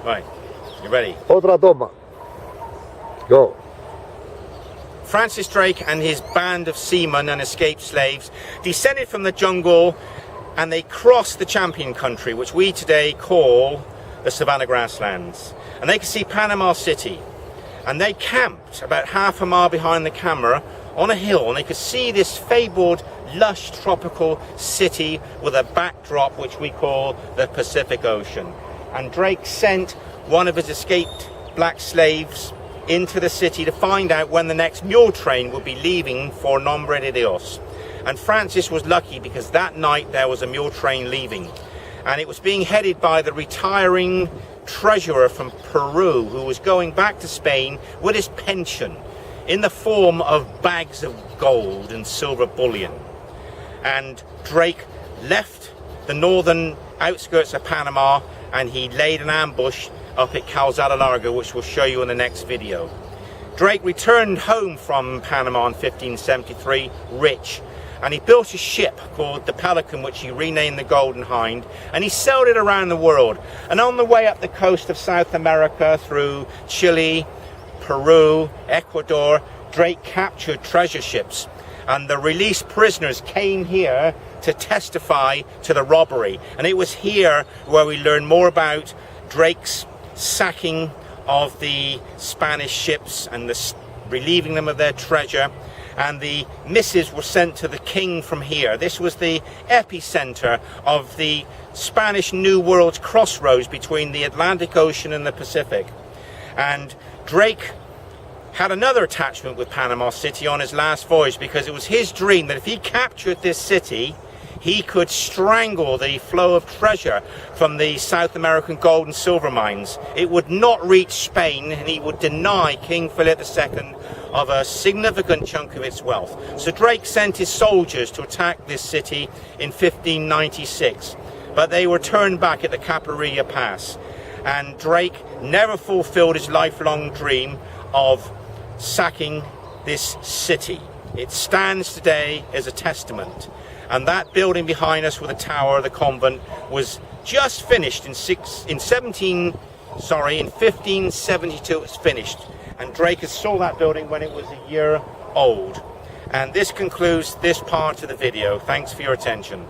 Right, you ready? Otra toma. Go. Francis Drake and his band of seamen and escaped slaves descended from the jungle and they crossed the champion country, which we today call the Savannah Grasslands. And they could see Panama City. And they camped about half a mile behind the camera on a hill, and they could see this fabled, lush, tropical city with a backdrop which we call the Pacific Ocean. And Drake sent one of his escaped black slaves into the city to find out when the next mule train would be leaving for Nombre de Dios. And Francis was lucky because that night there was a mule train leaving, and it was being headed by the retiring treasurer from Peru who was going back to Spain with his pension in the form of bags of gold and silver bullion. And Drake left the northern outskirts of Panama and he laid an ambush up at Calzada Larga, which we'll show you in the next video. Drake returned home from Panama in 1573 rich, and he built a ship called the Pelican, which he renamed the Golden Hind, and he sailed it around the world. And on the way up the coast of South America through Chile, Peru, Ecuador, Drake captured treasure ships, and the released prisoners came here to testify to the robbery. And it was here where we learn more about Drake's sacking of the Spanish ships and the relieving them of their treasure, and the missives were sent to the king from here. This was the epicenter of the Spanish New World's crossroads between the Atlantic Ocean and the Pacific. And Drake had another attachment with Panama City on his last voyage, because it was his dream that if he captured this city, he could strangle the flow of treasure from the South American gold and silver mines. It would not reach Spain, and he would deny King Philip II of a significant chunk of its wealth. So Drake sent his soldiers to attack this city in 1596, but they were turned back at the Caparilla Pass. And Drake never fulfilled his lifelong dream of sacking this city. It stands today as a testament. And that building behind us with the tower, the convent, was just finished in 1572 it was finished. And Drake saw that building when it was a year old. And this concludes this part of the video. Thanks for your attention.